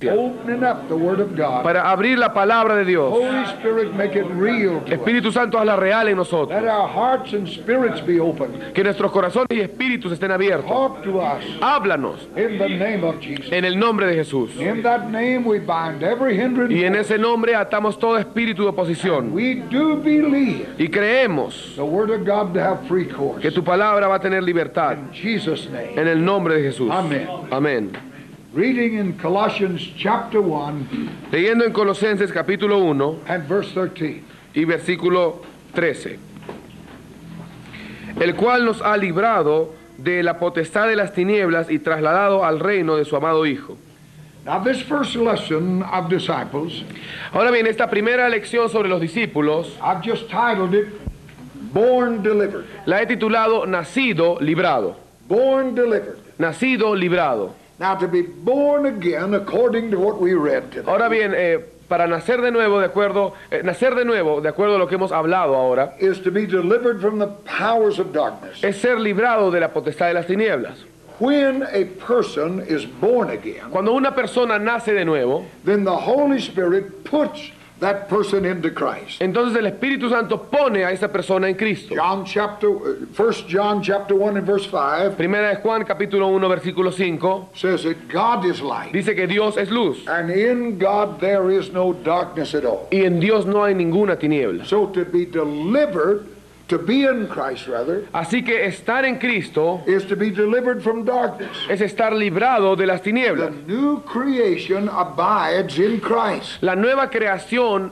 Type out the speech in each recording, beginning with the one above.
Opening up the Word of God. Para abrir la palabra de Dios. Holy Spirit, make it real to Espíritu us. Santo, hazla real en nosotros. Let our hearts and spirits be open. Que nuestros corazones y espíritus estén abiertos. Talk to us Háblanos in the name of Jesus. en el nombre de Jesús. In that name we bind every hindrance. Y en ese nombre atamos todo espíritu de oposición. We do believe Y creemos the Word of God to have free course. que tu palabra va a tener libertad. In Jesus' name. En el nombre de Jesús. Amén. Amén. Reading in Colossians chapter 1 Leyendo en Colosenses capítulo 1 and verse 13. y versículo 13. El cual nos ha librado de la potestad de las tinieblas y trasladado al reino de su amado Hijo. Now this first lesson of disciples, Ahora bien, esta primera lección sobre los discípulos I've just titled it, Born Delivered. la he titulado Nacido Librado. Born Delivered. Nacido Librado. Now to be born again according to what we read today. Ahora bien, para nacer de nuevo de acuerdo a lo que hemos hablado ahora, Is to be delivered from the powers of darkness. es ser librado de la potestad de las tinieblas. When a person is born again, Cuando una persona nace de nuevo, then the Holy Spirit puts that person into Christ. entonces el Espíritu Santo pone a esa persona en Cristo. 1 John chapter 1 and verse 5 Primera de Juan capítulo 1 versículo 5 says that God is light, dice que Dios es luz and in God there is no darkness at all. y en Dios no hay ninguna tiniebla. So to be delivered, to be in Christ rather, Así que estar en Cristo is to be delivered from darkness. es estar librado de las The tinieblas. new creation abides in Christ. La nueva creación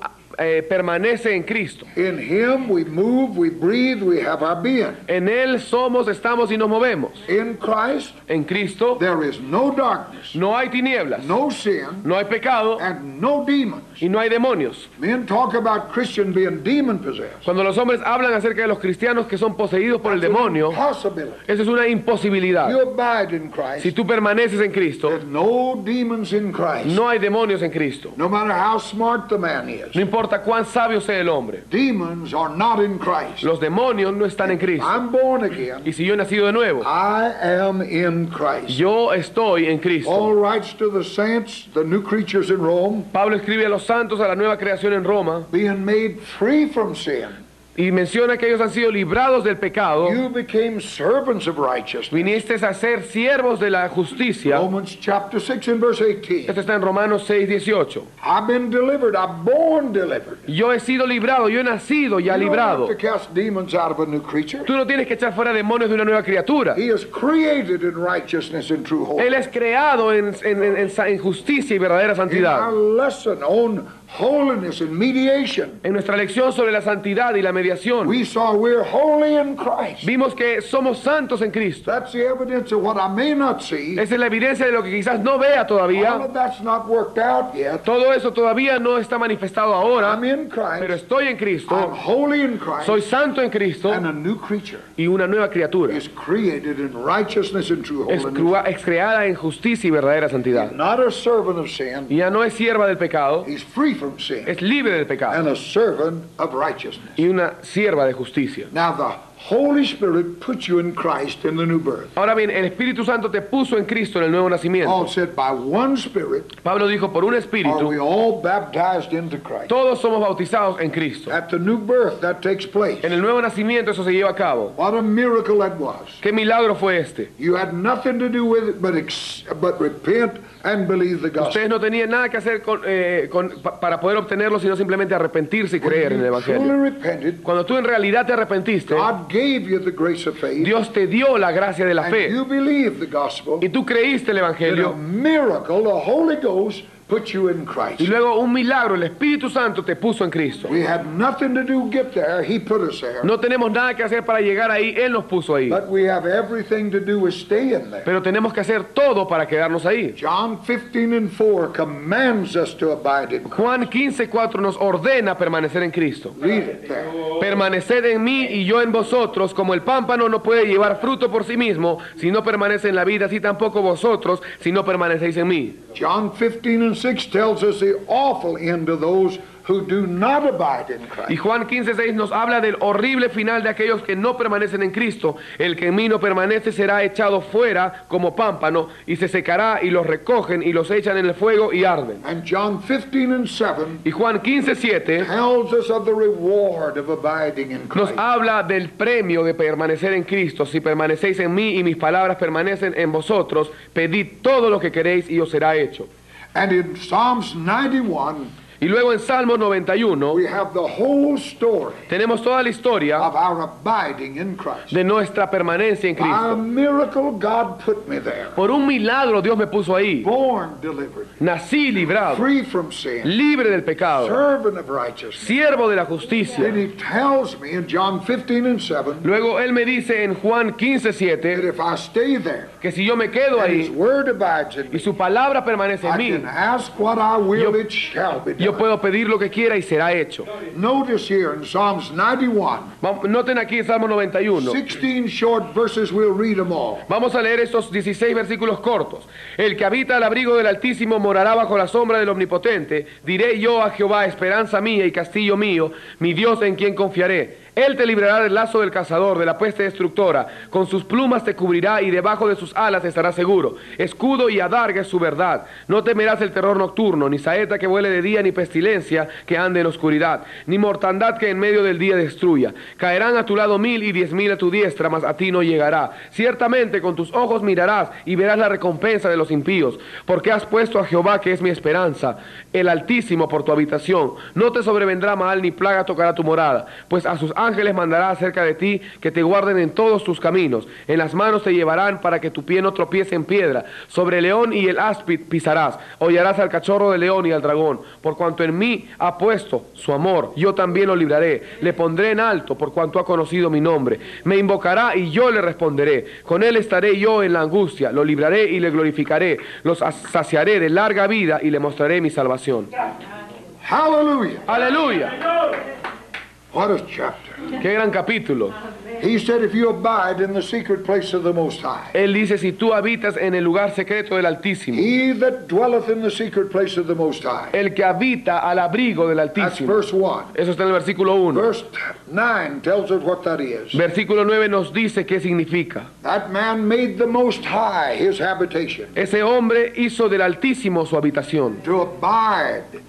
permanece en Cristo. In Him we move, we breathe, we have our being. En Él somos, estamos y nos movemos. In Christ En Cristo there is no darkness, no hay tinieblas, no sin, no hay pecado and no demons. y no hay demonios. Men talk about Christian being demon possessed. Cuando los hombres hablan acerca de los cristianos que son poseídos por el demonio, Possibility. eso es una imposibilidad. You abide in Christ. Si tú permaneces en Cristo, There's no demons in Christ. no hay demonios en Cristo. No matter how smart the man is. No importa cuán sabio sea el hombre. Demons are not in Christ. Los demonios no están en Cristo. I'm born again. Y si yo he nacido de nuevo, I am in Christ. yo estoy en Cristo. Paul writes to the saints, the new creatures in Rome, Pablo escribe a los santos, a la nueva creación en Roma, being made free from sin. y menciona que ellos han sido librados del pecado. You became servants of righteousness. Viniste a ser siervos de la justicia. Romans chapter 6 and verse 18. Esto está en Romanos 6:18. I've been delivered. I'm born delivered. Yo he sido librado, yo he nacido ya You don't librado. have to cast demons out of a new creature. Tú no tienes que echar fuera demonios de una nueva criatura. He is created in righteousness and true Él holiness. es creado en justicia y verdadera In our santidad. lesson on holiness and mediation, En nuestra lección sobre la santidad y la mediación, we saw we're holy in Christ. vimos que somos santos en Cristo. That's the evidence of what I may not see. Esa es la evidencia de lo que quizás no vea All todavía. of that's not worked out yet. Todo eso todavía no está manifestado ahora, I'm in pero Christ. estoy en I'm Cristo, holy in Christ. soy santo en Cristo And a new creature y una nueva criatura. is created in righteousness and true Es, holiness. es creada en justicia y verdadera santidad. Not a servant of sin. Y ya no es sierva del pecado, He's free from sin. es libre del pecado And a servant of righteousness. y una sierva de justicia. Now the Holy Spirit puts you in Christ in the new birth. Ahora bien, el Espíritu Santo te puso en Cristo en el nuevo nacimiento. Paul said, by one Spirit Pablo dijo, por un are Espíritu, we all baptized into Christ. todos somos bautizados en Cristo. At the new birth, that takes place. En el nuevo nacimiento eso se lleva a cabo. What a miracle that was. ¿Qué milagro fue este? You had nothing to do with it but repent and believe the gospel. Ustedes no tenían nada que hacer para poder obtenerlo, sino simplemente arrepentirse y creer en el When you truly Evangelio. repented, Cuando tú en realidad te arrepentiste, God gave you the grace of faith, Dios te dio la gracia de la and fe you believed the gospel. y tú creíste el In a Evangelio miracle, the Holy Ghost put you in Christ. y luego un milagro, el Espíritu Santo te puso en Cristo. We had nothing to do get there. He put us there. No tenemos nada que hacer para llegar ahí, Él nos puso ahí. But we have everything to do with stay in there. Pero tenemos que hacer todo para quedarnos ahí. John 15 and 4 commands us to abide in Christ. Juan 15:4 nos ordena permanecer en Cristo. Read it there. Permaneced en mí y yo en vosotros, como el pámpano no puede llevar fruto por sí mismo si no permanece en la vida, así tampoco vosotros si no permanecéis en mí. John 15 and 15:6 tells us the awful end of those who do not abide in Y Christ. Juan 15:6 nos habla del horrible final de aquellos que no permanecen en Cristo. El que en mí no permanece será echado fuera como pámpano y se secará, y los recogen y los echan en el fuego y arden. And John 15:7 Y Juan 15:7 tells us of the reward of abiding in nos Christ. habla del premio de permanecer en Cristo. Si permanecéis en mí y mis palabras permanecen en vosotros, pedid todo lo que queréis y os será hecho. And in Psalms 91, Y luego en Salmo 91 we have the whole story tenemos toda la historia of our abiding in Christ. de nuestra permanencia en By a Cristo. miracle, God put me there. Por un milagro Dios me puso ahí. Born, delivered, Nací librado, free from sin, libre del pecado, servant of righteousness. siervo de la justicia. Then he tells me in John 15:7 Luego Él me dice en Juan that 15:7 if I stay there que si yo me quedo and his ahí word abides in y me, su palabra permanece en I mí, can ask what I will, Yo- it shall be yo done. puedo pedir lo que quiera y será hecho. Notice here in Psalms 91, Noten aquí el Salmo 91. 16 short verses, we'll read them all. Vamos a leer estos 16 versículos cortos. El que habita al abrigo del Altísimo morará bajo la sombra del Omnipotente. Diré yo a Jehová, esperanza mía y castillo mío, mi Dios en quien confiaré. Él te librará del lazo del cazador, de la peste destructora. Con sus plumas te cubrirá y debajo de sus alas estarás seguro. Escudo y adarga es su verdad. No temerás el terror nocturno, ni saeta que vuele de día, ni pestilencia que ande en oscuridad, ni mortandad que en medio del día destruya. Caerán a tu lado 1000 y 10.000 a tu diestra, mas a ti no llegará. Ciertamente con tus ojos mirarás y verás la recompensa de los impíos, porque has puesto a Jehová, que es mi esperanza, el Altísimo por tu habitación. No te sobrevendrá mal ni plaga tocará tu morada, pues a sus ángeles mandará acerca de ti, que te guarden en todos tus caminos. En las manos te llevarán para que tu pie no tropiece en piedra. Sobre el león y el áspid pisarás. Hollarás al cachorro del león y al dragón. Por cuanto en mí ha puesto su amor, yo también lo libraré. Le pondré en alto por cuanto ha conocido mi nombre. Me invocará y yo le responderé. Con él estaré yo en la angustia. Lo libraré y le glorificaré. Los saciaré de larga vida y le mostraré mi salvación. Hallelujah. Aleluya. What a chapter. Qué gran capítulo. He said, if you abide in the secret place of the Most High, Él dice, si tú habitas en el lugar secreto del Altísimo, he that dwelleth in the secret place of the Most High. el que habita al abrigo del That's Altísimo. verse 1. Eso está en el versículo 1. Verse 9 tells us what that is. Versículo 9 nos dice qué significa. That man made the Most High his habitation. Ese hombre hizo del Altísimo su habitación. To abide in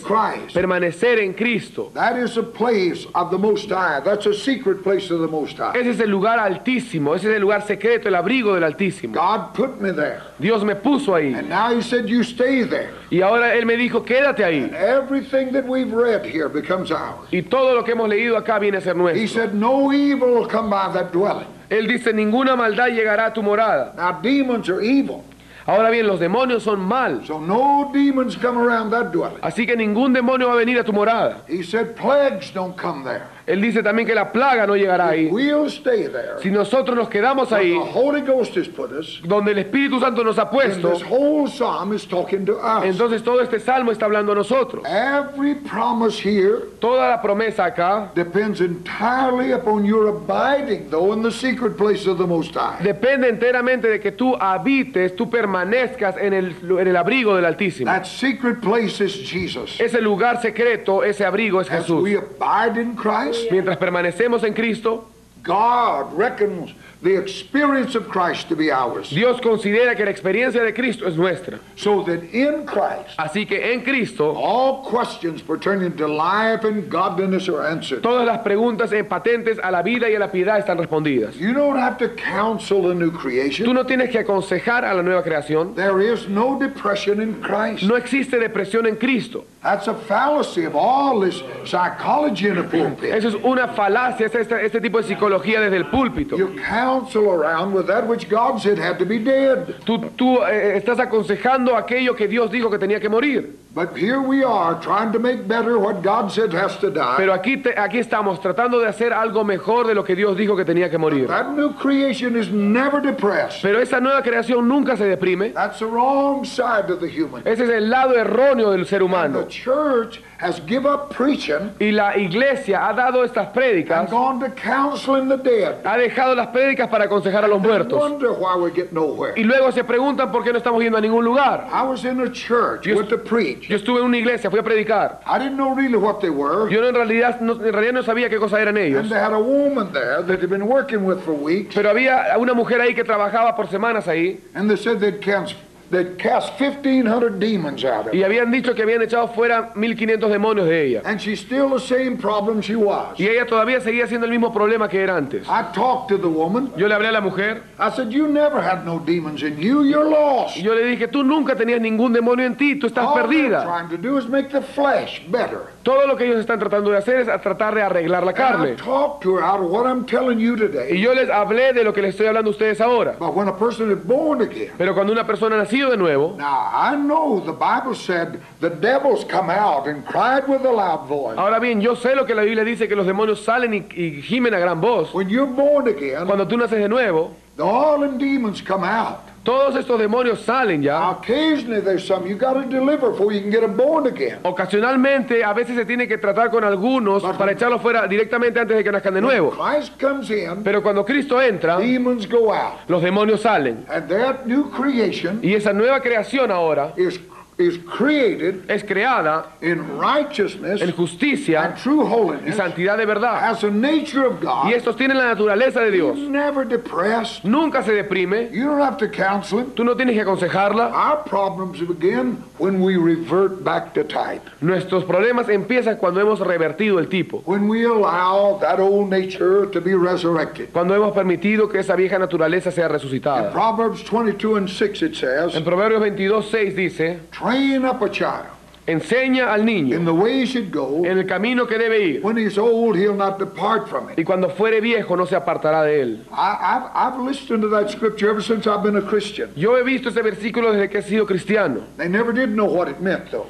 Christ. Permanecer en Cristo. That is a place of the Most High. That's a secret place of the Most High. Ese es el lugar altísimo, ese es el lugar secreto, el abrigo del Altísimo. God put me there. Dios me puso ahí. And now he said, you stay there. Y ahora Él me dijo, quédate ahí. Everything that we've read here becomes ours. Y todo lo que hemos leído acá viene a ser He nuestro. said, no evil will come by that dwelling. Él dice, ninguna maldad llegará a tu morada. Now demons are evil. Ahora bien, los demonios son mal. So no demons come around that dwelling. Así que ningún demonio va a venir a tu morada. He said, plagues don't come there. Él dice también que la plaga no llegará ahí. We'll stay there. Si nosotros nos quedamos Where ahí, the Holy Ghost has put us. donde el Espíritu Santo nos ha And puesto, this whole psalm is talking to us. entonces todo este salmo está hablando a nosotros. Every promise here Toda la promesa acá depends entirely upon your abiding, though, in the secret place of the Most High. depende enteramente de que tú habites, tú permanezcas en el abrigo del Altísimo. That secret place is Jesus. Ese lugar secreto, ese abrigo es As Jesús. we abide in Christ, Mientras permanecemos en Cristo, God reckons the experience of Christ to be ours. Dios considera que la experiencia de Cristo es nuestra. So that in Christ, Así que en Cristo, all questions pertaining to life and godliness are answered. todas las preguntas patentes a la vida y a la piedad están respondidas. You don't have to counsel a new Tú creation. no tienes que aconsejar a la nueva creación. There is no depression in Christ. No existe depresión en Cristo. That's a fallacy of all this psychology in the pulpit. Eso es una falacia, es este tipo de psicología desde el púlpito. You counsel around with that which God said had to be dead. Tú estás aconsejando aquello que Dios dijo que tenía que morir. But here we are trying to make better what God said has to die. Pero aquí estamos tratando de hacer algo mejor de lo que Dios dijo que tenía que morir. That new creation is never depressed. Pero esa nueva creación nunca se deprime. That's the wrong side of the human. Ese es el lado erróneo del ser And the humano. church has give up preaching Y la iglesia ha dado estas and prédicas, gone to counseling the dead. ha dejado las prédicas prédicas para aconsejar a los They muertos. wonder why we get nowhere. Y luego se preguntan por qué no estamos yendo a ningún lugar. I was in a church, Yo- went to preach. Yo estuve en una iglesia, fui a predicar. I didn't know really what they were. Yo en realidad no sabía qué cosa eran ellos. And they had a woman there that they'd been working with for weeks. Pero había una mujer ahí que trabajaba por semanas ahí. And they said they'd cast 1,500 demons out of Y her. habían dicho que habían echado fuera 1500 demonios de ella. And she's still the same problem she was. Y ella todavía seguía siendo el mismo problema que era antes. I talked to the woman. Yo le hablé a la mujer I said, you never had no demons in you. You're lost. y yo le dije, tú nunca tenías ningún demonio en ti, tú estás All they're perdida. trying to do is make the flesh better. Todo lo que ellos están tratando de hacer es a tratar de arreglar la And I carne. talked to her out of what I'm telling you Y today. yo les hablé de lo que les estoy hablando a ustedes ahora. But when a person is born again, Pero cuando una persona ha nacido de nuevo, now I know the Bible said the devils come out and cried with a loud voice. ahora bien, yo sé lo que la Biblia dice, que los demonios salen y gimen a gran voz. When you're born again, Cuando tú naces de nuevo, all them demons come out. todos estos demonios salen ya. Occasionally there's some you got to deliver before you can get them born again. Ocasionalmente, a veces se tiene que tratar con algunos para echarlos fuera directamente antes de que nazcan de nuevo. Christ comes in, Pero cuando Cristo entra, demons go out. los demonios salen. And that new creation Y esa nueva creación ahora is created es creada in righteousness en justicia and true y holiness, santidad de verdad. has a nature of Y God. estos tienen la naturaleza de Dios. You're never depressed. Nunca se deprime. You don't have to counsel him. Tú no tienes que aconsejarla. Our problems begin when we revert back to type. Nuestros problemas empiezan cuando hemos revertido el tipo. When we allow that old nature to be resurrected. Cuando hemos permitido que esa vieja naturaleza sea In resucitada. Proverbs 22:6 it says, En Proverbios 22:6 dice, train up a child enseña al in niño the way he should go. en el camino que debe ir. When he's old, he'll not depart from it. Y cuando fuere viejo no se apartará de él. I've listened to that scripture ever since I've been a Christian. Yo he visto ese versículo desde que he sido cristiano. They never did know what it meant, though.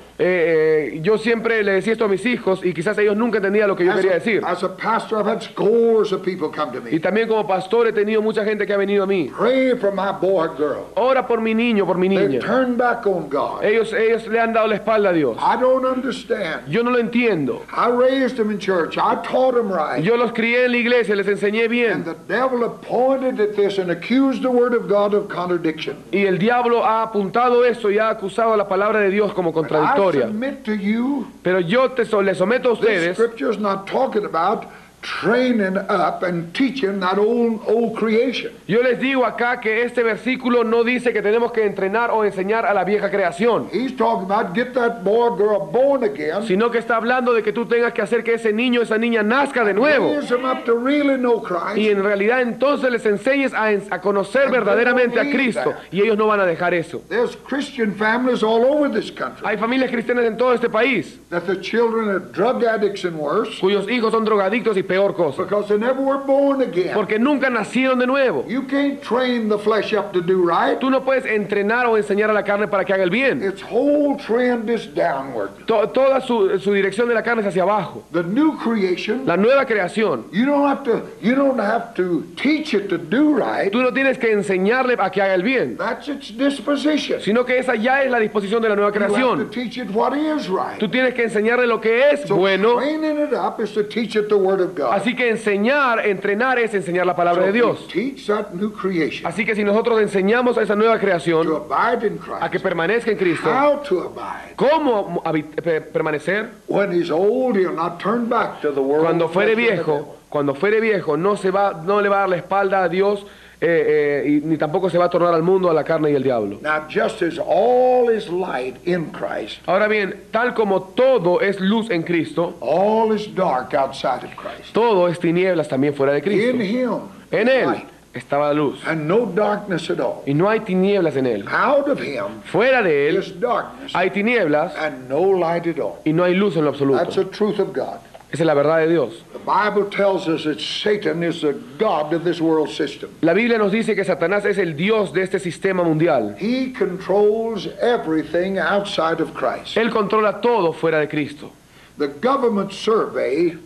Yo siempre le decía esto a mis hijos y quizás ellos nunca entendían lo que yo quería decir. As a pastor, I've had scores of people come to Y me. también como pastor he tenido mucha gente que ha venido a mí. Pray for my boy or girl. Ora por mi niño, por mi They've niña. turned back on God. Ellos le han dado la espalda a Dios. I don't understand. Yo no lo entiendo. I raised them in church. I taught them right. Yo los crié en la iglesia, les enseñé And bien. the devil have pointed at this and accused the word of God of contradiction. Y el diablo ha apuntado eso y ha acusado a la palabra de Dios como I contradictoria. submit to you, Pero yo les someto a this ustedes. scripture is not talking about training up and teaching that old creation. Yo les digo acá que este versículo no dice que tenemos que entrenar o enseñar a la vieja creación, He's talking about get that boy or girl born again. sino que está hablando de que tú tengas que hacer que ese niño, esa niña nazca de nuevo. Raise them up to really know Christ. Y en realidad entonces les enseñes a conocer verdaderamente a Cristo. Y ellos no van a dejar eso. There's Christian families all over this country Hay familias cristianas en todo este país that the children are drug addicts and worse cuyos hijos son drogadictos y peor cosa. because they never were born again. Porque nunca nacieron de nuevo. You can't train the flesh up to do right. Tú no puedes entrenar o enseñar a la carne para que haga el bien. Its whole trend is downward. Toda su dirección de la carne es hacia abajo. The new creation, La nueva creación, you don't have to teach it to do right. tú no tienes que enseñarle a que haga el bien, That's its disposition. sino que esa ya es la disposición de la nueva You have to creación. teach it what is right. Tú tienes que enseñarle lo que es So bueno. training it up is to teach it the word of God. Así que enseñar, entrenar es enseñar la palabra de So Dios. we teach that new creation Así que si nosotros enseñamos a esa nueva to creación abide in a que Christ. permanezca en Cristo, How to abide. ¿cómo permanecer? When he's old, he'll not turn back to the world. Cuando of fuere flesh and the devil. viejo, cuando fuere viejo, no le va a dar la espalda a Dios, ni tampoco se va a tornar al mundo, a la carne y al diablo. Now, just as all is light in Christ, Ahora bien, tal como todo es luz en Cristo, all is dark outside of Christ. todo es tinieblas también fuera de In Cristo. him, En is Él light, estaba la luz and no darkness at all. y no hay tinieblas en Él. Out of him Fuera de Él is darkness hay tinieblas and no light at all. y no hay luz en lo That's absoluto. the truth of God. Esa es la verdad de Dios. The Bible tells us that Satan is the God of this world system. La Biblia nos dice que Satanás es el Dios de este sistema mundial. He controls everything outside of Christ. Él controla todo fuera de Cristo. The government survey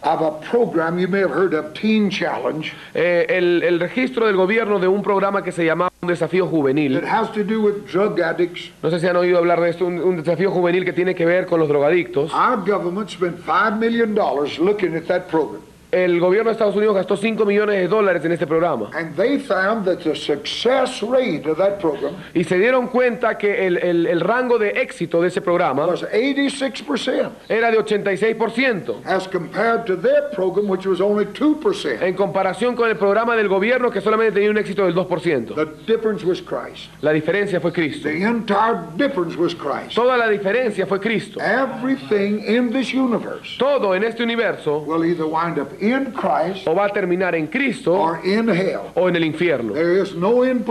of a program you may have heard of, Teen Challenge, El registro del gobierno de un programa que se llamaba Un Desafío Juvenil. that has to do with drug addicts. No sé si han oído hablar de esto, un desafío juvenil que tiene que ver con los drogadictos. Our government spent $5 million looking at that program. el gobierno de Estados Unidos gastó $5 millones en este programa. And they found that the success rate of that program Y se dieron cuenta que el rango de éxito de ese programa was 86%, era de 86%, as compared to their program, which was only 2%. en comparación con el programa del gobierno que solamente tenía un éxito del 2%. The difference was Christ. La diferencia fue Cristo. The entire difference was Christ. Toda la diferencia fue Cristo. Everything in this universe Todo en este universo will either wind up in Christ o va a terminar en Cristo or in hell. o en el infierno. There is no in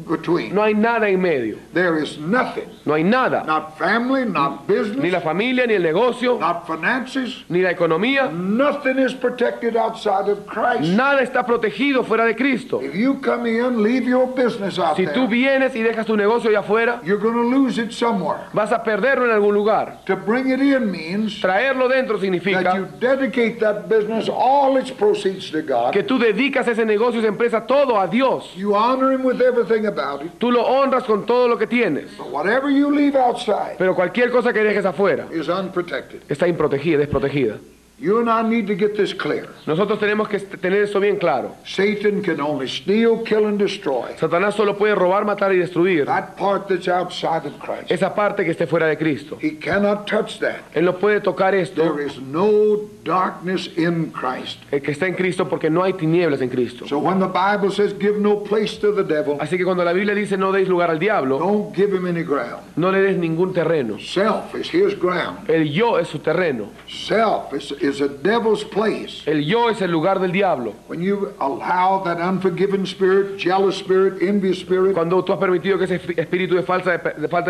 between. No hay nada en medio. There is nothing. No hay nada. Not family, not Ni business, la familia, ni el negocio, not finances. ni la economía. Nothing is protected outside of Christ. Nada está protegido fuera de Cristo. If you come in, leave your business out Si tú there, vienes y dejas tu negocio allá afuera, you're going to lose it somewhere. vas a perderlo en algún lugar. To bring it in means Traerlo dentro that you significa dedicate that business, all its proceeds to God. que tú dedicas ese negocio, esa empresa, todo a Dios. You honor Him with everything about it. Tú lo honras con todo lo que tienes. But whatever you leave outside Pero cualquier cosa que dejes afuera is unprotected. está improtegida, desprotegida. You and I need to get this clear. Nosotros tenemos que tener eso bien claro. Satan can only steal, kill, and destroy. Satanás solo puede robar, matar y destruir That part that's outside of Christ. esa parte que esté fuera de Cristo. He cannot touch that. Él no puede tocar esto There is no darkness in Christ. que está en Cristo porque no hay tinieblas en Cristo. So when the Bible says give no place to the devil, Así que cuando la Biblia dice no deis lugar al diablo, don't give him any ground. no le des ningún terreno. Self is his ground. El yo es su terreno. Self is a devil's place. El yo es el lugar del diablo. When you allow that unforgiving spirit, jealous spirit, envious spirit, Cuando tú has permitido que ese espíritu de falta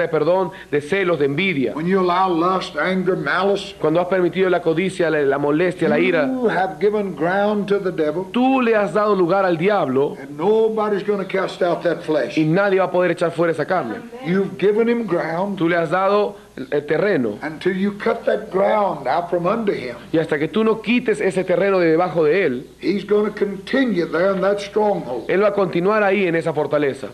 de perdón, de celos, de envidia, when you allow lust, anger, malice, cuando has permitido la codicia, la molestia, la ira, you have given ground to the devil, tú le has dado lugar al diablo and nobody's going to cast out that flesh. y nadie va a poder echar fuera esa carne. You've given him ground Tú le has dado el terreno until you cut that ground out from under him. y hasta que tú no quites ese terreno de debajo de él, He's going to continue there in that stronghold. él va a continuar ahí en esa fortaleza.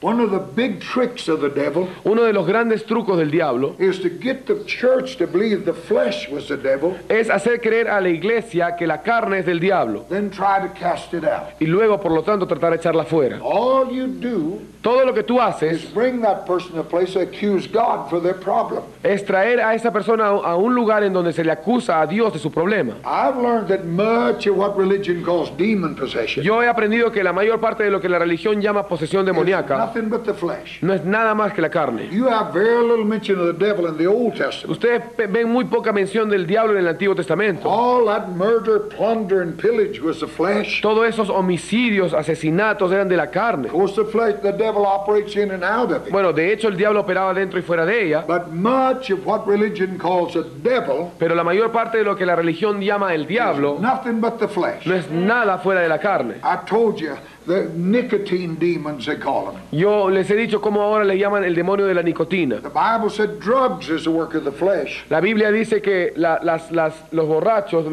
One of the big tricks of the devil Uno de los grandes trucos del diablo is to get the church to believe the flesh was the devil, es hacer creer a la iglesia que la carne es del diablo then try to cast it out. y luego por lo tanto tratar de echarla fuera. All you do Todo lo que tú is haces bring that person to a place to accuse God for their problem. es traer a esa persona a un lugar en donde se le acusa a Dios de su problema. I've learned that much of what religion calls demon possession Yo he aprendido que la mayor parte de lo que la religión llama posesión is demoníaca nothing but the flesh. no es nada más que la carne. You have very little mention of the devil in the Old Testament. Ustedes ven muy poca mención del diablo en el Antiguo Testamento. All that murder, plunder, and pillage was the flesh. Todos esos homicidios, asesinatos eran de la carne. Of course, the flesh, the devil operates in and out of it. Bueno, de hecho el diablo operaba dentro y fuera de ella, But much of what religion calls a devil pero la mayor parte de lo que la religión llama el diablo is nothing but the flesh. no es nada fuera de la carne. I told you, the nicotine demons, they call them. Yo les he dicho cómo ahora le llaman el demonio de la nicotina. The Bible said drugs is the work of the flesh. La Biblia dice que los borrachos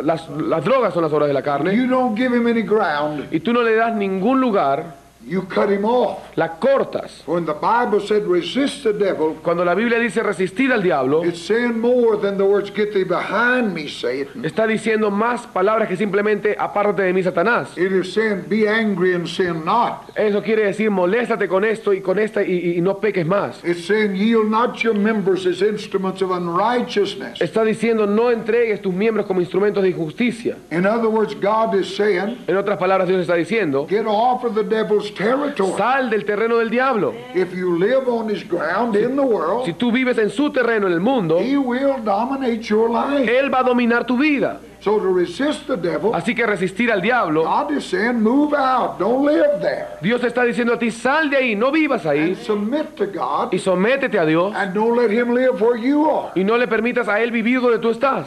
las drogas son las obras de la carne You don't give him any ground, y tú no le das ningún lugar, you cut him off. la cortas. When the Bible said resist the devil, Cuando la Biblia dice resistir al diablo, it's saying more than the words get thee behind me, Satan. está diciendo más palabras que simplemente apártate de mí, Satanás. It is saying be angry and sin not. Eso quiere decir moléstate con esto y con esta y no peques más. It's saying yield not your members as instruments of unrighteousness. Está diciendo no entregues tus miembros como instrumentos de injusticia. In other words, God is saying En otras palabras, Dios está diciendo, get off of the devil's territory. sal del terreno del diablo. If you live on his ground in the Si world, tú vives en su terreno en el mundo, he will dominate your life. él va a dominar tu vida. So to resist the devil, Así que resistir al diablo, God is saying move out, don't live there. Dios te está diciendo a ti, sal de ahí, no vivas ahí, And submit to God y sométete a Dios and don't let him live where you are. y no le permitas a él vivir donde tú estás.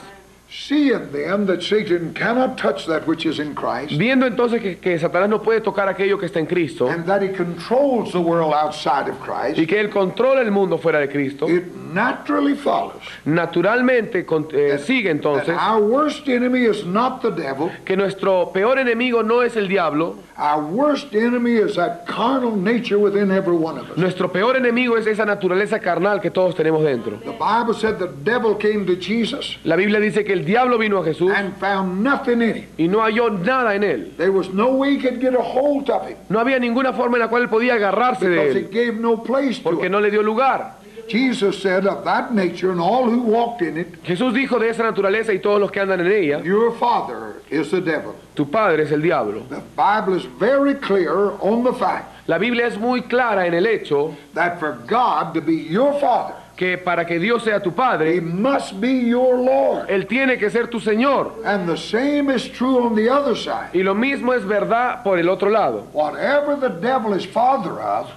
Seeing then that Satan cannot touch that which is in Christ, Viendo entonces que Satanás no puede tocar aquello que está en Cristo and that he controls the world outside of Christ, y que él controla el mundo fuera de Cristo, it naturally follows Naturalmente sigue that entonces our worst enemy is not the devil. que nuestro peor enemigo no es el diablo, Our worst enemy is that carnal nature within every one of us. nuestro peor enemigo es esa naturaleza carnal que todos tenemos dentro. The Bible said the devil came to Jesus La Biblia dice que el diablo vino a Jesús and found nothing in him. y no halló nada en él. There was no way he could get a hold of him No había ninguna forma en la cual él podía agarrarse de because he él, gave no place to porque it. no le dio lugar. Jesus said of that nature and all who walked in it, Jesús dijo de esa naturaleza y todos los que andan en ella, your father is the devil. tu padre es el diablo. The Bible is very clear on the fact La Biblia es muy clara en el hecho that for God to be your father, que para que Dios sea tu he padre, must be your Lord. él tiene que ser tu Señor. And the same is true on the other side. Y lo mismo es verdad por el otro lado. Whatever the devil is father of,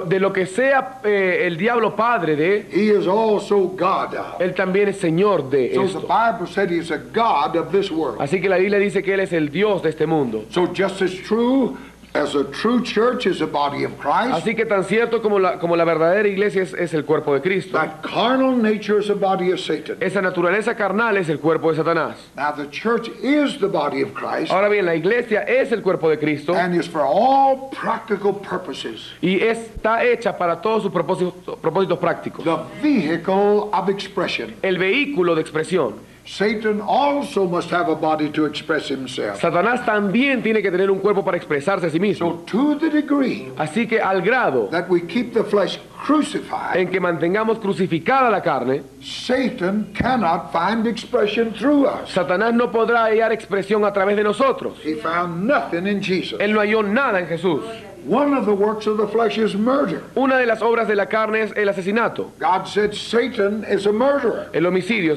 De lo que sea el diablo padre de, he is also God of. él también es Señor de So the esto. Bible said he's a God of this world. Así que la Biblia dice que él es el Dios de este mundo. So just as true as a true church is the body of Christ, Así que tan cierto como la verdadera iglesia es el cuerpo de Cristo, that carnal nature is the body of Satan. esa naturaleza carnal es el cuerpo de Satanás. Now the church is the body of Christ Ahora bien, la iglesia es el cuerpo de Cristo and is for all practical purposes y está hecha para todos sus propósitos prácticos. the vehicle of expression. El vehículo de expresión. Satan also must have a body to express himself. Satanás también tiene que tener un cuerpo para expresarse a sí mismo. So to the degree Así que al grado that we keep the flesh crucified, en que mantengamos crucificada la carne, Satan cannot find expression through us. Satanás no podrá hallar expresión a través de nosotros. He found nothing in Jesus. Él no halló nada en Jesús. One of the works of the flesh is murder. Una de las obras de la carne es el asesinato, God said Satan is a murderer. el homicidio.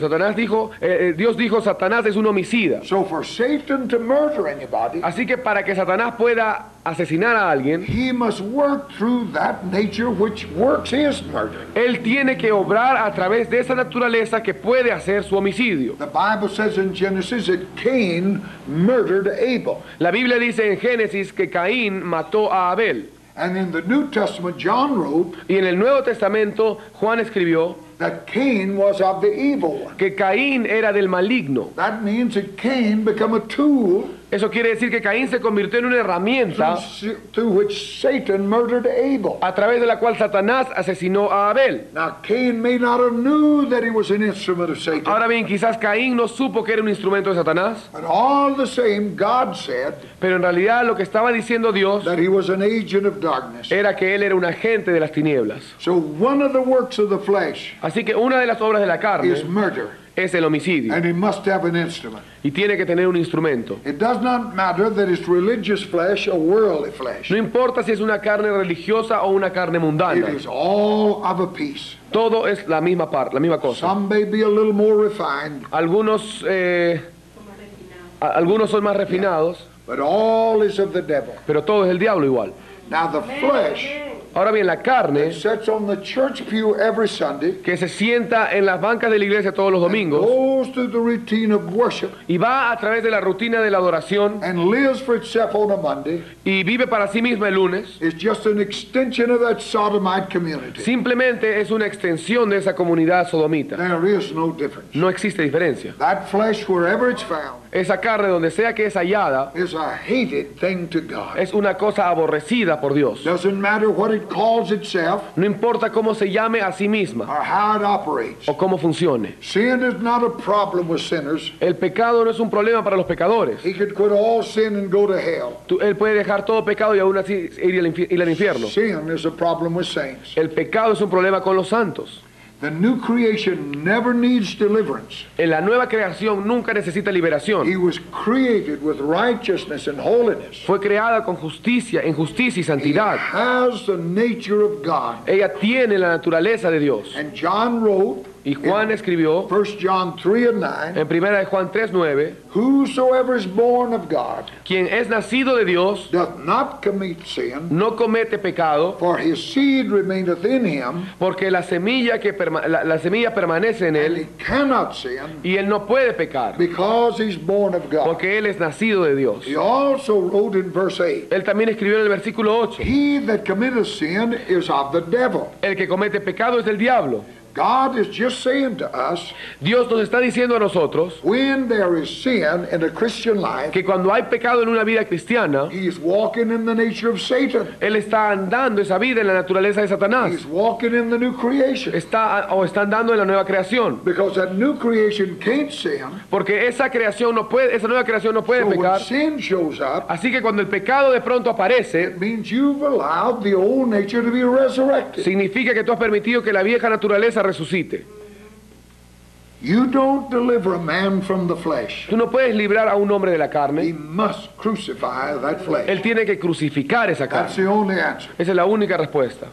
Dios dijo, Satanás es un homicida. So for Satan to murder anybody, Así que para que Satanás pueda asesinar a alguien, he must work through that nature which works his murder. él tiene que obrar a través de esa naturaleza que puede hacer su homicidio. The Bible says in Genesis that Cain murdered Abel. La Biblia dice en Génesis que Caín mató a Abel. And in the New Testament, John wrote Y en el Nuevo Testamento, Juan escribió that Cain was of the evil one. que Caín era del maligno. That means that Cain became a tool Eso quiere decir que Caín se convirtió en una herramienta through which Satan murdered Abel. a través de la cual Satanás asesinó a Abel. Now Cain may not have knew that he was an instrument of Satan. Ahora bien, quizás Caín no supo que era un instrumento de Satanás, But all the same, God said pero en realidad lo que estaba diciendo Dios that he was an agent of darkness. era que él era un agente de las tinieblas. So one of the works of the flesh Así que una de las obras de la is carne murder, es el homicidio and he must have an instrument. y tiene que tener un instrumento. It does not matter that it's religious flesh or worldly flesh. No importa si es una carne religiosa o una carne It mundana, is all of a piece. todo es la misma parte, la misma cosa. Some may be a little more refined, Algunos son más refinados, but all is of the devil. pero todo es el diablo igual. Now the flesh Ahora bien, la carne sits on the church pew every Sunday que se sienta en las bancas de la iglesia todos los and domingos goes through the routine of worship y va a través de la rutina de la adoración and lives for itself on a Monday y vive para sí misma el lunes, is just an extension of that sodomite community. simplemente es una extensión de esa comunidad sodomita. There is no difference. No existe diferencia. That flesh, wherever it's found, Esa carne, donde sea que es hallada, is a hated thing to God. es una cosa aborrecida por Dios. Doesn't matter what it calls itself No importa cómo se llame a sí misma or how it operates. o cómo funcione. Sin is not a problem with sinners. El pecado no es un problema para los pecadores. He could quit all sin and go to hell. Él puede dejar todo pecado y aún así ir al infierno. Sin is a problem with saints. El pecado es un problema con los santos. The new creation never needs deliverance. En la nueva creación nunca necesita liberación. He was created with righteousness and holiness. Fue creada con justicia, en justicia y He santidad. has the nature of God. Ella tiene la naturaleza de Dios. And John wrote Y Juan escribió 1 John 3 and 9, en 1 de Juan 3:9, whosoever is born of God quien es nacido de Dios doth not commit sin, no comete pecado, for his seed remaineth in him, porque la semilla permanece en and él he cannot sin y él no puede pecar, because he's born of God. porque él es nacido de Dios. He also wrote in verse 8, Él también escribió en el versículo 8, he that committeth sin is of the devil. el que comete pecado es del diablo, God is just saying to us, Dios nos está diciendo a nosotros when there is sin in a Christian life, que cuando hay pecado en una vida cristiana, He is walking in the nature of Satan. Él está andando esa vida en la naturaleza de Satanás. He's walking in the new creation. Está andando en la nueva creación. Because that new creation can't sin. Porque esa nueva creación no puede So when pecar. sin shows up, Así que cuando el pecado de pronto aparece, it means you've allowed the old nature to be resurrected. significa que tú has permitido que la vieja naturaleza resucite. You don't deliver a man from the flesh. Tú no puedes librar a un hombre de la He carne. must crucify that flesh. Él tiene que crucificar esa That's carne. the only answer. Esa es la única respuesta.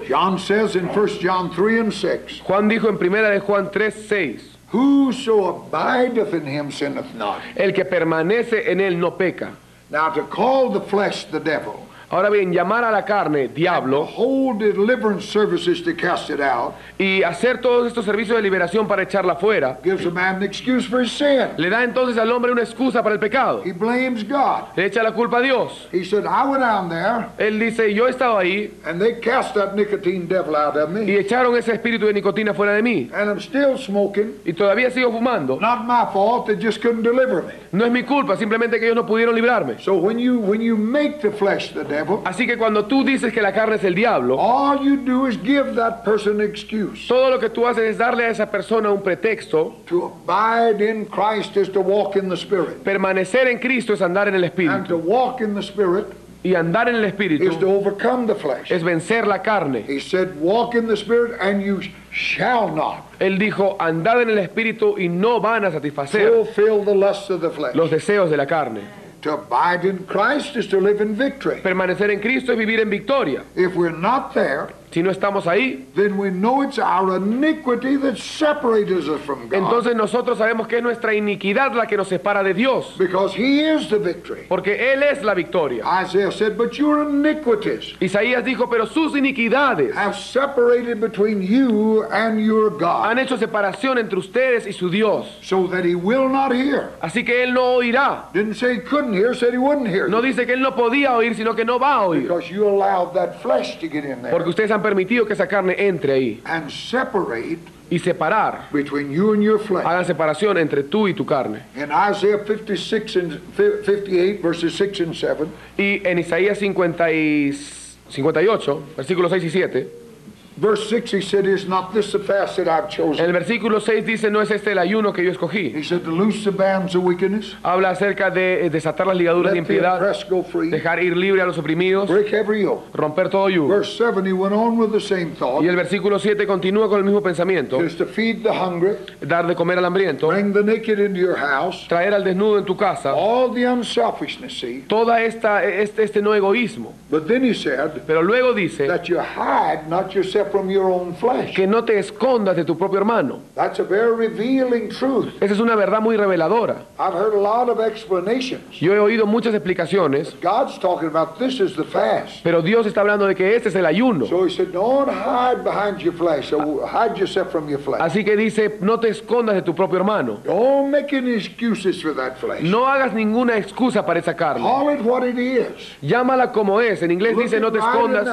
John says in 1 John 3 and 6, Juan dijo en 1 de Juan 3:6, whoso abideth in him sinneth not. el que permanece en él no peca. Now to call the flesh the devil, Ahora bien, llamar a la carne the diablo whole deliverance services to cast it out, y hacer todos estos servicios de liberación para echarla fuera, gives a man an excuse for his sin. le da entonces al hombre una excusa para el pecado. He blames God. Le echa la culpa a Dios. He said, I went down there Él dice, yo he estado ahí and they cast that nicotine devil out of y me, echaron ese espíritu de nicotina fuera de mí. and I'm still smoking. Y todavía sigo fumando. Not my fault, they just couldn't deliver me. No es mi culpa, simplemente que ellos no pudieron librarme. So when you make the flesh the devil, Así que cuando tú dices que la carne es el diablo, all you do is give that person an excuse. todo lo que tú haces es darle a esa persona un pretexto. To abide in Christ is to walk in the Spirit. Permanecer en Cristo es andar en el And Espíritu. to walk in the Spirit Y andar en el is to Espíritu overcome the flesh. es vencer la carne. He said, walk in the Spirit and you shall not Él dijo, andad en el Espíritu y no van a satisfacer fulfill the lusts of the flesh. los deseos de la carne. To abide in Christ is to live in victory. Permanecer en Cristo es vivir en victoria. If we're not there, Si no estamos ahí, then we know it's our iniquity that separates us from God. entonces nosotros sabemos que es nuestra iniquidad la que nos separa de Dios. Because He is the victory. Porque Él es la victoria. Isaiah said, but your iniquities Isaías dijo, pero sus iniquidades have separated between you and your God, han hecho separación entre ustedes y su Dios. so that He will not hear. Así que Él no oirá. Didn't say He couldn't hear, said He wouldn't hear. No dice que Él no podía oír, sino que no va a oír. Because you allowed that flesh to get in there Porque ustedes han permitido que esa carne entre ahí. and separate Y separar. between you and your flesh. Hagan separación entre tú y tu carne. In Isaiah 56 and 58, verses 6 and 7, Y en Isaías 58, versículos 6 y 7, verse 6, he said, is not this the fast that I've en chosen? el versículo 6 dice, no es este el ayuno que yo escogí. He said, to loose the bands of wickedness, Habla acerca de desatar las ligaduras de let the impiedad, oppressed go free, dejar ir libre a los oprimidos, break every yoke. romper todo yugo. Verse 7, he went on with the same thought, Y el versículo 7 continúa con el mismo pensamiento, is to feed the hungry, dar de comer al hambriento, bring the naked into your house, traer al desnudo en tu casa, all the unselfishness, see. toda este no egoísmo. But then he said, Pero luego dice that you hide not yourself from your own flesh. que no te escondas de tu propio hermano. That's a very revealing truth. Esa es una verdad muy reveladora. I've heard a lot of explanations. Yo he oído muchas explicaciones, God's talking about this is the fast. pero Dios está hablando de que este es el ayuno. So he said, don't hide behind your flesh. So hide yourself from your flesh. Así que dice, no te escondas de tu propio hermano. Don't make any excuses for that flesh. No hagas ninguna excusa para esa carne. Call it what it is. Llámala como es. En inglés dice, no te escondas.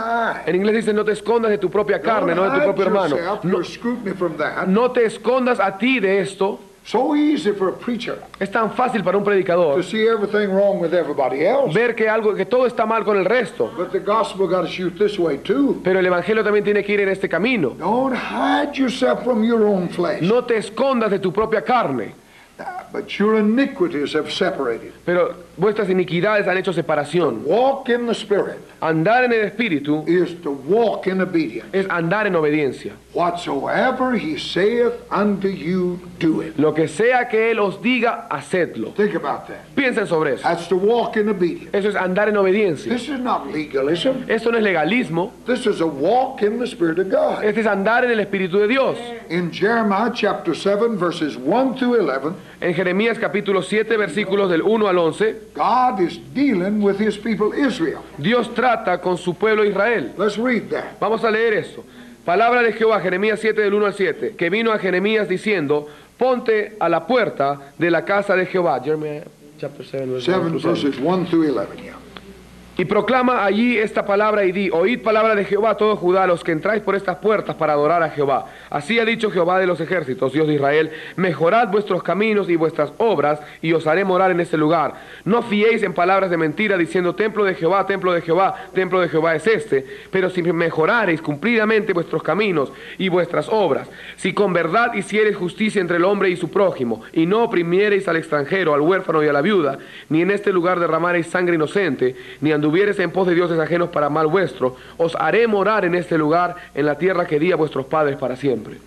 En inglés dice, no te escondas de tu propia carne, no de tu Don't propio hide hermano. yourself, No, your scrutiny from that. no te escondas a ti de esto. So easy for a preacher Es tan fácil para un predicador to see everything wrong with everybody else. ver que todo está mal con el resto. But the gospel got to shoot this way too. Pero el evangelio también tiene que ir en este camino. Don't hide yourself from your own flesh. No te escondas de tu propia carne. But your iniquities have separated. Pero vuestras iniquidades han hecho separación. Walk in the Spirit Andar en el Espíritu is to walk in obedience. es andar en obediencia. Whatsoever He saith unto you, do it. Lo que sea que Él os diga, hacedlo. Think about that. Piensen sobre eso. That's to walk in obedience. Eso es andar en obediencia. This is not legalism. Esto no es legalismo. This is a walk in the Spirit of God. Este es andar en el Espíritu de Dios. In Jeremiah chapter 7, verses 1 through 11, En Jeremías capítulo 7, versículos del 1 al 11, God is dealing with His people Israel. Dios trata con su pueblo Israel. Let's read that. Vamos a leer esto. Palabra de Jehová, Jeremías 7 del 1 al 7, que vino a Jeremías diciendo, ponte a la puerta de la casa de Jehová. Jeremías chapter 7, verse 1 7 through 7. verses 1 through 11, yeah. Y proclama allí esta palabra y di, oíd palabra de Jehová todo Judá, los que entráis por estas puertas para adorar a Jehová. Así ha dicho Jehová de los ejércitos, Dios de Israel, mejorad vuestros caminos y vuestras obras, y os haré morar en este lugar. No fiéis en palabras de mentira, diciendo, templo de Jehová, templo de Jehová, templo de Jehová es este. Pero si mejorareis cumplidamente vuestros caminos y vuestras obras, si con verdad hiciereis justicia entre el hombre y su prójimo, y no oprimiereis al extranjero, al huérfano y a la viuda, ni en este lugar derramareis sangre inocente, ni anduviereis en pos de dioses ajenos para mal vuestro, os haré morar en este lugar, en la tierra que di a vuestros padres para siempre.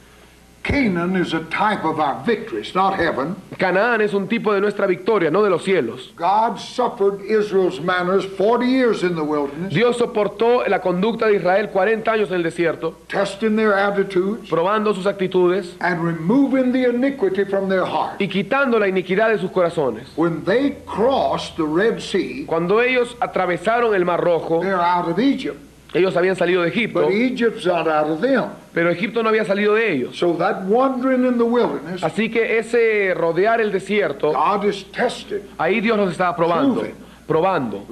Canaan is a type of our victory. It's not heaven. Canaán es un tipo de nuestra victoria, no de los cielos. God suffered Israel's manners 40 years in the wilderness, Dios soportó la conducta de Israel 40 años en el desierto, testing their attitudes probando sus actitudes and removing the iniquity from their heart. y quitando la iniquidad de sus corazones. When they crossed the Red Sea, Cuando ellos atravesaron el Mar Rojo, they're out of Egypt. ellos habían salido de Egipto, But Egypt's not out of them. pero Egipto no había salido de ellos. So that wandering in the wilderness, Así que ese rodear el desierto, God is tested, ahí Dios los estaba probando,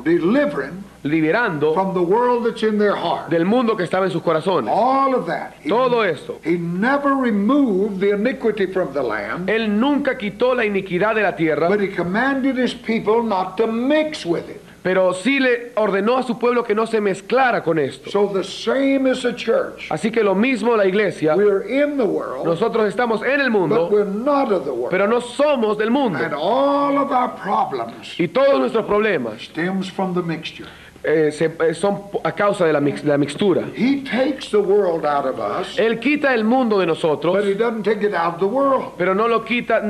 delivering liberando from the world that's in their heart. del mundo que estaba en sus corazones. All of that. Todo esto. He never removed the iniquity from the land, Él nunca quitó la iniquidad de la tierra, but he commanded his people not to mix with it. pero sí le ordenó a su pueblo que no se mezclara con esto. So the same as the church. Así que lo mismo la iglesia, We're in the world, nosotros estamos en el but mundo, we're not of the world. pero no somos del mundo. And all of our problems Y todos nuestros problemas stems from the mixture. son a causa de la mixtura. He takes the world out of us, Él quita el mundo de nosotros, but he doesn't take it out of the world. pero no nos quita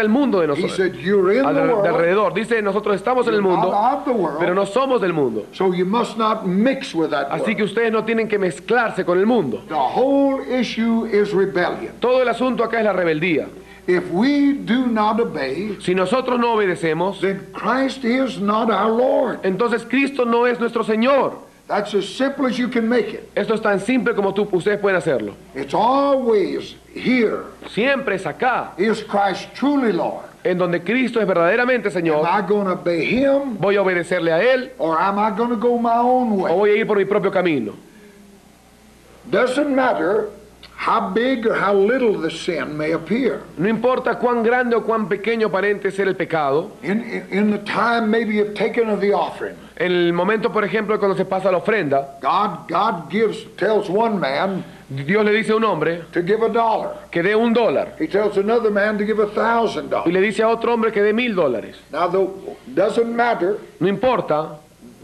el mundo de He nosotros. said, you're in the De world, alrededor. Dice, nosotros estamos en el you're mundo, not of the world, pero no somos del mundo. so you must not mix with that Así que world. ustedes no tienen que mezclarse con el mundo. The whole issue is rebellion. Todo el asunto acá es la rebeldía. If we do not obey, Si nosotros no obedecemos, then Christ is not our Lord. entonces Cristo no es nuestro Señor. That's as simple as you can make it. Esto es tan simple como ustedes pueden hacerlo. It's always here. Siempre es acá, Is Christ truly Lord? en donde Cristo es verdaderamente Señor. Am I going to obey him, ¿Voy a obedecerle a Él or am I going to go my own o way? voy a ir por mi propio camino? Doesn't matter how big or how little the sin may appear. No importa cuán grande o cuán pequeño aparente ser el pecado. In the time maybe of taking of the offering, En el momento, por ejemplo, cuando se pasa la ofrenda, God tells one man Dios le dice a un hombre to give $1. que dé $1 He tells another man to give y $1,000. le dice a otro hombre que dé $1,000. Now, doesn't matter. No importa,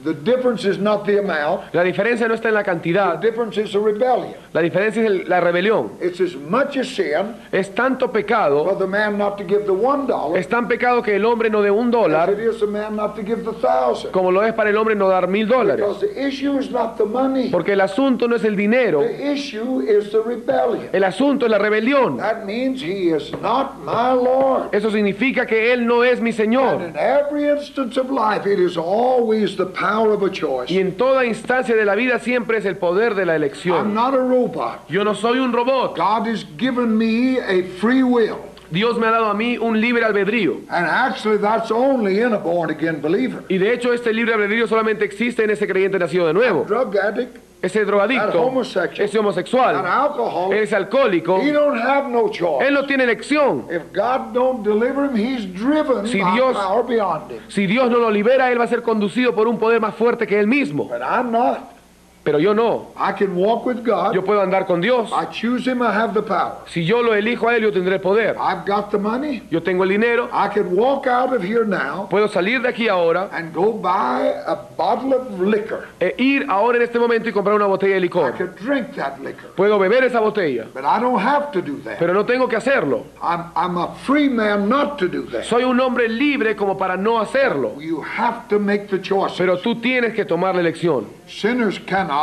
The difference is not the amount. la diferencia no está en la The cantidad, difference is the rebellion. la diferencia es la rebelión. It's as much a sin Es tanto pecado, for the man not to give the $1 es tan pecado que el hombre no dé as $1 it is the man not to give the 1,000. como lo es para el hombre no dar $1,000. Because the issue is not the money. Porque el asunto no es el dinero, The issue is the rebellion. el asunto es la rebelión. That means he is not my Lord. Eso significa que Él no es mi And Señor. in every instance of life, it is always the power of a choice. Y en toda instancia de la vida siempre es el poder de la I'm elección. not a robot. Yo no soy un robot. God has given me a free will. Dios me ha dado a mí un libre albedrío. And actually, that's only in a born-again believer. Y de hecho este libre albedrío solamente existe en ese creyente nacido de nuevo. Drug addict, Ese that drogadicto, homosexual, ese that homosexual, alcoholic, ese alcohólico, he don't have no choice. él no tiene elección. If God don't deliver him, he's driven Si by Dios- power beyond him. Si Dios no lo libera, él va a ser conducido por un poder más fuerte que él mismo. But I'm not. Pero yo no. I can walk with God. Yo puedo andar con Dios. I choose him, I have the power. Si yo lo elijo a él, yo tendré el poder. I've got the money. Yo tengo el dinero. I can walk out of here now Puedo salir de aquí ahora and go buy a bottle of liquor. e ir ahora en este momento y comprar una botella de I licor. could drink that liquor. Puedo beber esa botella, But I don't have to do that. pero no tengo que hacerlo. I'm a free man not to do that. Soy un hombre libre como para no hacerlo. You have to make the choice. Pero tú tienes que tomar la elección. Sinners cannot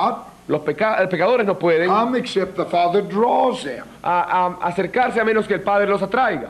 Los pecadores no pueden come except the Father draws them. acercarse a menos que el Padre los atraiga.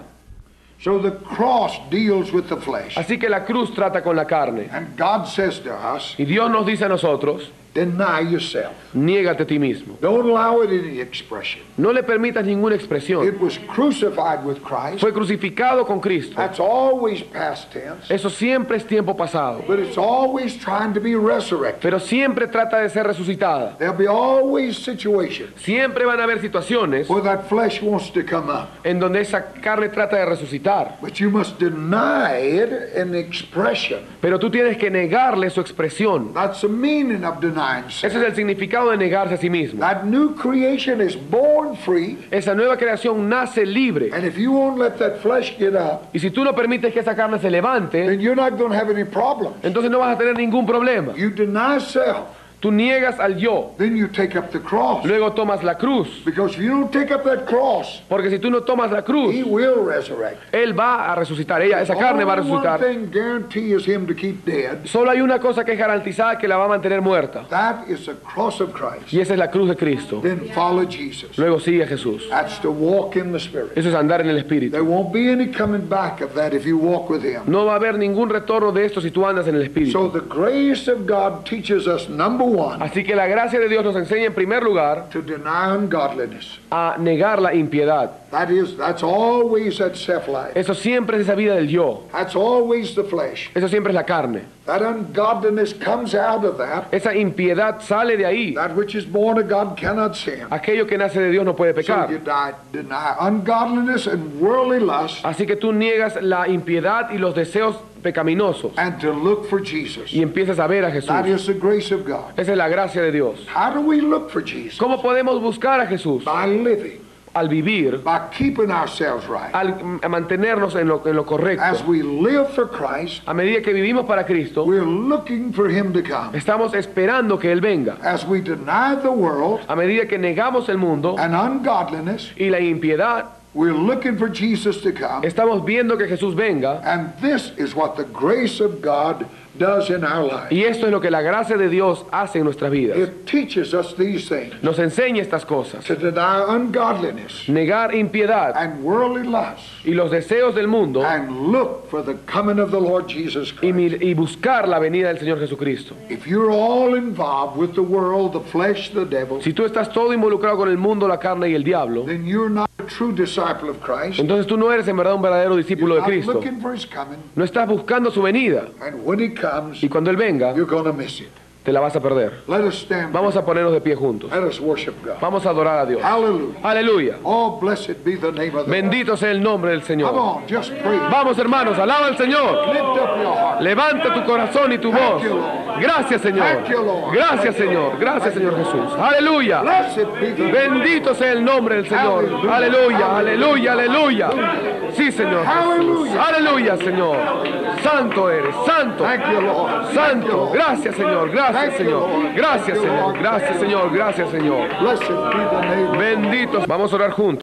So the cross deals with the flesh. Así que la cruz trata con la carne. And God says to us, Y Dios nos dice a nosotros, Deny yourself. Niégate a ti mismo. Don't allow it any expression. No le permitas ninguna expresión. It was crucified with Christ. Fue crucificado con Cristo. That's always past tense. Eso siempre es tiempo pasado. But it's always trying to be resurrected. Pero siempre trata de ser resucitada. There'll be always situations Siempre van a haber situaciones where that flesh wants to come up. en donde esa carne trata de resucitar. But you must deny it in expression. Pero tú tienes que negarle su expresión. That's the meaning of denying Ese self. es el significado de negarse a sí mismo. That new creation is born free. Esa nueva creación nace libre. And if you won't let that flesh get up, Y si tú no permites que esa carne se levante, then you're not going to have any problems. entonces no vas a tener ningún problema. You deny self, Tú niegas al yo, then you take up the cross. luego tomas la cruz. Because if you don't take up that cross, Porque si tú no tomas la cruz, he will resurrect. Él va a resucitar. Esa carne va a Only one resucitar. thing guarantees him to keep dead. Solo hay una cosa que es garantizada que la va a mantener muerta. That is the cross of Christ. Y esa es la cruz de Cristo. Then follow Jesus. Luego sigue a Jesús. That's to walk in the Spirit. Eso es andar en el Espíritu. There won't be any coming back of that if you walk with him. No va a haber ningún retorno de esto si tú andas en el So Espíritu. the grace of God teaches us, number one, Así que la gracia de Dios nos enseña en primer lugar to deny ungodliness. a negar la impiedad. That's always that self-life. Eso siempre es esa vida del yo. That's always the flesh. Eso siempre es la carne. That ungodliness comes out of that. Esa impiedad sale de ahí. That which is born of God cannot sin. Aquello que nace de Dios no puede So pecar. you deny ungodliness and worldly lust Así que tú niegas la impiedad y los deseos pecaminosos and to look for Jesus. y empiezas a ver a Jesús. That is the grace of God. Esa es la gracia de Dios. How do we look for Jesus? ¿Cómo podemos buscar a Jesús? By living, Al vivir, by keeping ourselves right. al mantenernos en lo correcto. As we live for Christ, A medida que vivimos para Cristo, we're looking for him to come. estamos esperando que Él venga. As we deny the world A medida que negamos el mundo and ungodliness, y la impiedad, we're looking for Jesus to come. estamos viendo que Jesús venga. And this is what the grace of God does in our lives. Y esto es lo que la gracia de Dios hace en nuestras vidas. It teaches us these things. Nos enseña estas cosas. To deny ungodliness Negar impiedad and worldly lust y los deseos del mundo and look for the coming of the Lord Jesus y, Christ. y buscar la venida del Señor Jesucristo. If you're all involved with the world, the flesh, the devil, Si tú estás todo involucrado con el mundo, la carne y el diablo, then you're not a true disciple of Christ. entonces tú no eres en verdad un verdadero discípulo You're de not Cristo. looking for his coming, No estás buscando su venida. and when he comes, Y cuando Él venga, you're going to miss it. te la vas a perder. Let us stand. Vamos a ponernos de pie juntos. Let us worship God. Vamos a adorar a Dios. Hallelujah. Aleluya. Oh, blessed be the name of the Lord. Bendito sea el nombre del Come Señor. on, just praise. Vamos, hermanos, alaba al Señor. Lift up your heart. Levanta tu corazón y tu voz. Gracias, Señor. Gracias, Señor. Gracias, Señor Jesús. Aleluya. Blessed be the Bendito sea el nombre del Señor. Aleluya, aleluya, aleluya. Sí, Señor Jesús. Aleluya, Señor. Santo eres, santo. Thank you, Lord. Santo. Gracias, Señor. Gracias, Señor. Gracias, Señor. Gracias, Señor. Gracias, Señor. Blessed be the name. Benditos. Vamos a orar juntos.